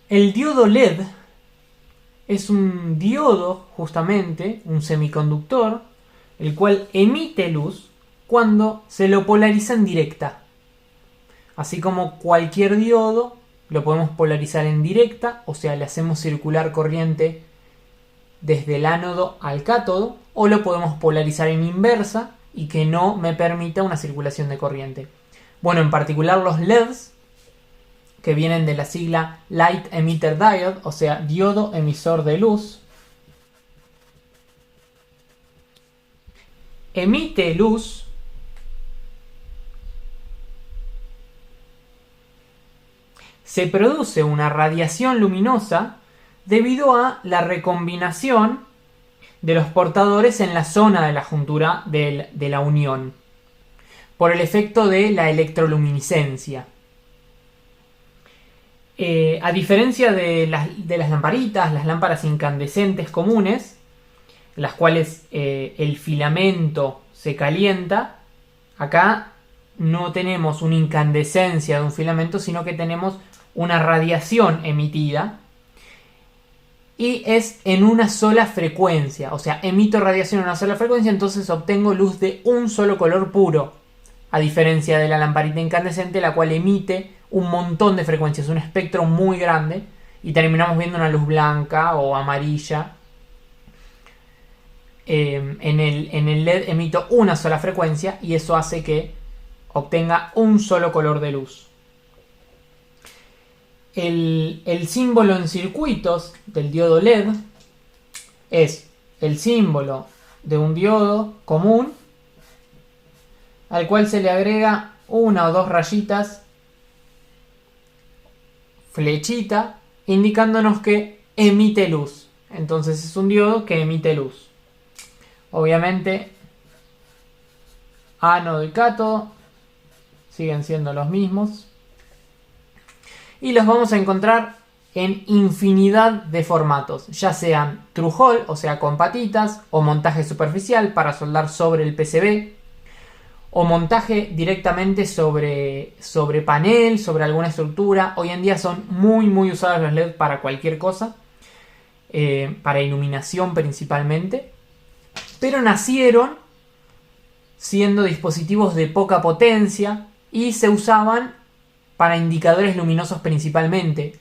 El diodo LED es un diodo, justamente, un semiconductor, el cual emite luz cuando se lo polariza en directa. Así como cualquier diodo, lo podemos polarizar en directa, o sea, le hacemos circular corriente desde el ánodo al cátodo, o lo podemos polarizar en inversa y que no me permita una circulación de corriente. Bueno, en particular los LEDs, que vienen de la sigla Light Emitter Diode, o sea, diodo emisor de luz, emite luz se produce una radiación luminosa debido a la recombinación de los portadores en la zona de la juntura de la unión, por el efecto de la electroluminiscencia. A diferencia de las lamparitas, las lámparas incandescentes comunes, las cuales el filamento se calienta, acá no tenemos una incandescencia de un filamento, sino que tenemos una radiación emitida y es en una sola frecuencia, o sea, emito radiación en una sola frecuencia, entonces obtengo luz de un solo color puro, a diferencia de la lamparita incandescente, la cual emite un montón de frecuencias, un espectro muy grande, y terminamos viendo una luz blanca o amarilla. En el LED emito una sola frecuencia y eso hace que obtenga un solo color de luz. El símbolo en circuitos del diodo LED es el símbolo de un diodo común al cual se le agrega una o dos rayitas, flechita, indicándonos que emite luz. Entonces es un diodo que emite luz. Obviamente, ánodo y cátodo siguen siendo los mismos. Y los vamos a encontrar en infinidad de formatos, ya sean through hole, o sea con patitas, o montaje superficial para soldar sobre el PCB, o montaje directamente sobre panel, sobre alguna estructura. Hoy en día son muy usados los LED para cualquier cosa, para iluminación principalmente, pero nacieron siendo dispositivos de poca potencia y se usaban para indicadores luminosos principalmente.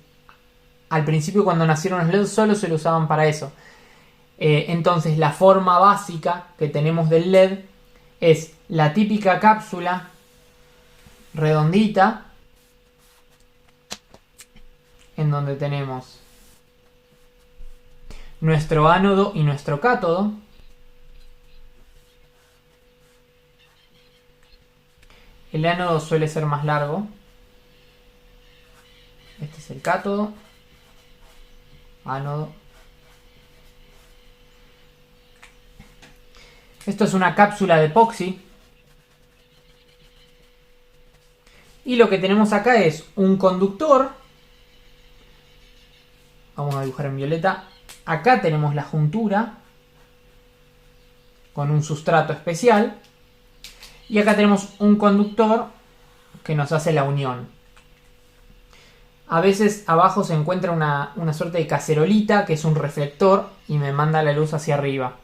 Al principio, cuando nacieron los LED, solo se lo usaban para eso. Entonces la forma básica que tenemos del LED es la típica cápsula redondita, en donde tenemos nuestro ánodo y nuestro cátodo. El ánodo suele ser más largo. Este es el cátodo, ánodo. Esto es una cápsula de epoxi. Y lo que tenemos acá es un conductor. Vamos a dibujar en violeta. Acá tenemos la juntura con un sustrato especial. Y acá tenemos un conductor que nos hace la unión. A veces abajo se encuentra una suerte de cacerolita, que es un reflector, y me manda la luz hacia arriba.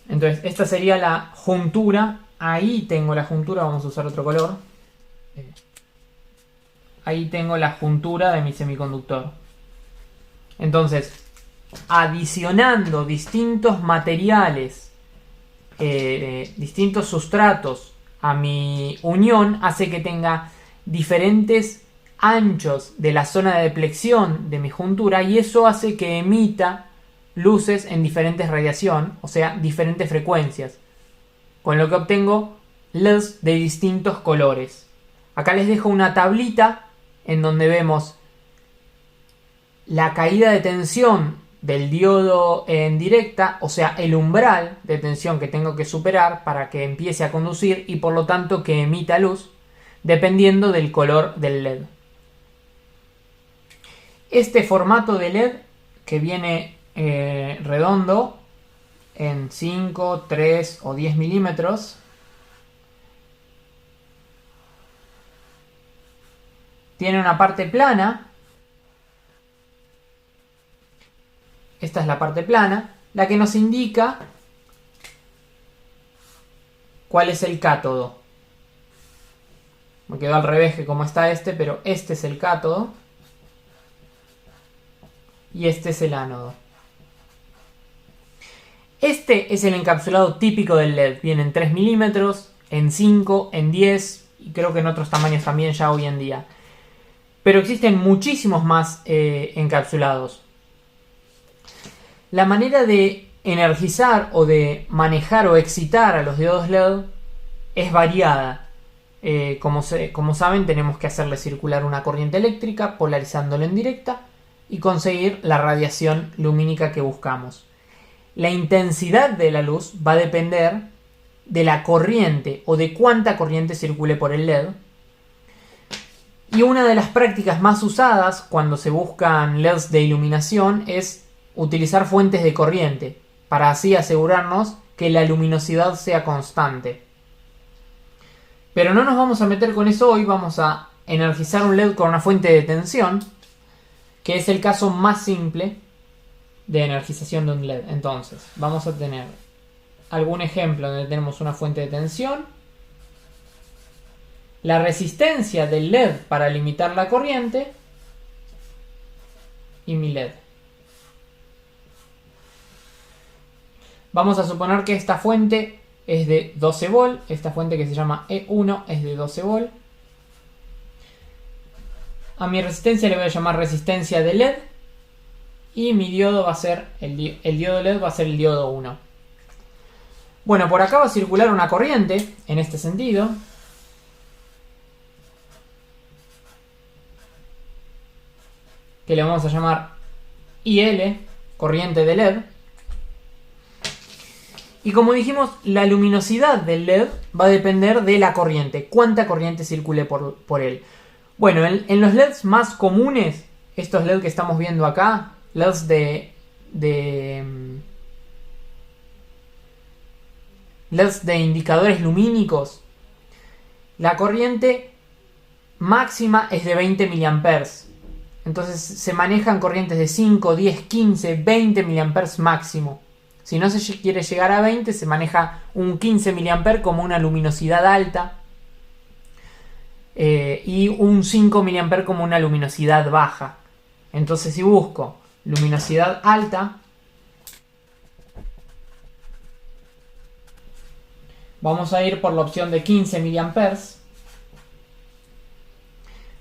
Entonces, esta sería la juntura. Ahí tengo la juntura, vamos a usar otro color. Ahí tengo la juntura de mi semiconductor. Entonces, adicionando distintos materiales, distintos sustratos a mi unión, hace que tenga diferentes anchos de la zona de deflexión de mi juntura, y eso hace que emita luces en diferentes radiación, o sea, diferentes frecuencias, con lo que obtengo LEDs de distintos colores. Acá les dejo una tablita en donde vemos la caída de tensión del diodo en directa, o sea, el umbral de tensión que tengo que superar para que empiece a conducir y por lo tanto que emita luz, dependiendo del color del LED. Este formato de LED que viene redondo en 5, 3 o 10 milímetros tiene una parte plana. Esta es la parte plana, la que nos indica cuál es el cátodo. Me quedó al revés que como está este, pero este es el cátodo y este es el ánodo. Este es el encapsulado típico del LED. Viene en 3 milímetros, en 5, en 10 y creo que en otros tamaños también ya hoy en día. Pero existen muchísimos más encapsulados. La manera de energizar o de manejar o excitar a los diodos LED es variada. Como saben, tenemos que hacerle circular una corriente eléctrica polarizándola en directa y conseguir la radiación lumínica que buscamos. La intensidad de la luz va a depender de la corriente o de cuánta corriente circule por el LED. Y una de las prácticas más usadas cuando se buscan LEDs de iluminación es utilizar fuentes de corriente, para así asegurarnos que la luminosidad sea constante. Pero no nos vamos a meter con eso hoy, vamos a energizar un LED con una fuente de tensión, que es el caso más simple de energización de un LED. Entonces, vamos a tener algún ejemplo donde tenemos una fuente de tensión, la resistencia del LED para limitar la corriente y mi LED. Vamos a suponer que esta fuente es de 12 volt, esta fuente que se llama E1 es de 12 volt. A mi resistencia le voy a llamar resistencia de LED y mi diodo va a ser, el diodo LED va a ser el diodo 1. Bueno, por acá va a circular una corriente en este sentido. Que le vamos a llamar IL, corriente de LED. Y como dijimos, la luminosidad del LED va a depender de la corriente, cuánta corriente circule por él. Bueno, en los LEDs más comunes, estos LED que estamos viendo acá, LEDs LEDs de indicadores lumínicos, la corriente máxima es de 20 mA. Entonces se manejan corrientes de 5, 10, 15, 20 mA máximo. Si no se quiere llegar a 20, se maneja un 15 mA como una luminosidad alta y un 5 mA como una luminosidad baja. Entonces si busco luminosidad alta, vamos a ir por la opción de 15 mA.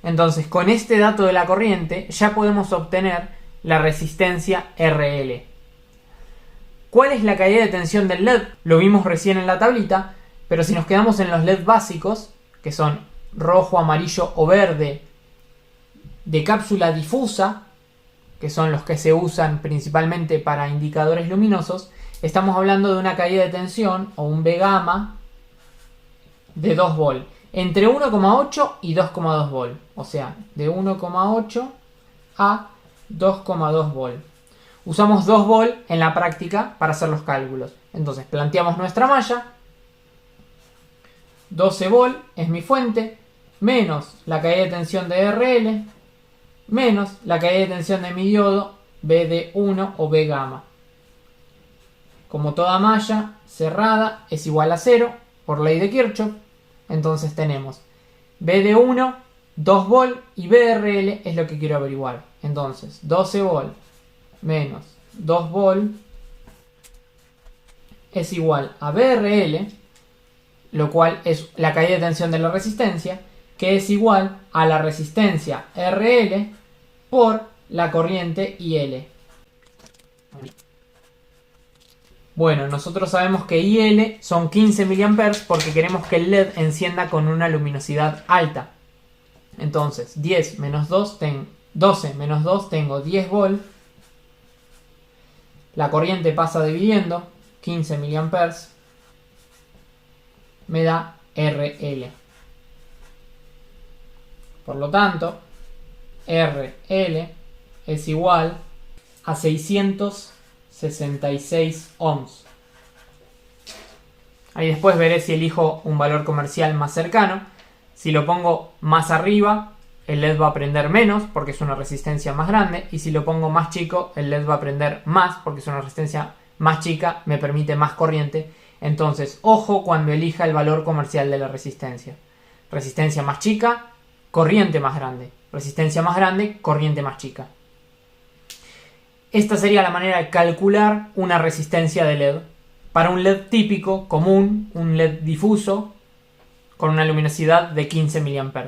Entonces con este dato de la corriente ya podemos obtener la resistencia RL. ¿Cuál es la caída de tensión del LED? Lo vimos recién en la tablita, pero si nos quedamos en los LED básicos, que son rojo, amarillo o verde, de cápsula difusa, que son los que se usan principalmente para indicadores luminosos, estamos hablando de una caída de tensión o un V gamma de 2 volt, entre 1,8 y 2,2 volt, o sea, de 1,8 a 2,2 volt. Usamos 2 volt en la práctica para hacer los cálculos. Entonces planteamos nuestra malla, 12 volt es mi fuente, menos la caída de tensión de RL, menos la caída de tensión de mi diodo BD1 o V gamma. Como toda malla cerrada es igual a 0 por ley de Kirchhoff, entonces tenemos BD1, 2 volt y BRL es lo que quiero averiguar. Entonces 12 volt menos 2 volt es igual a BRL, lo cual es la caída de tensión de la resistencia, que es igual a la resistencia RL por la corriente IL. Bueno, nosotros sabemos que IL son 15 mA porque queremos que el LED encienda con una luminosidad alta. Entonces 10 menos 2 12 menos 2 tengo 10 volt. La corriente pasa dividiendo, 15 mA me da RL. Por lo tanto, RL es igual a 666 ohms. Ahí después veré si elijo un valor comercial más cercano. Si lo pongo más arriba, el LED va a prender menos porque es una resistencia más grande, y si lo pongo más chico, el LED va a prender más porque es una resistencia más chica, me permite más corriente. Entonces, ojo cuando elija el valor comercial de la resistencia. Resistencia más chica, corriente más grande. Resistencia más grande, corriente más chica. Esta sería la manera de calcular una resistencia de LED. Para un LED típico, común, un LED difuso, con una luminosidad de 15 mA.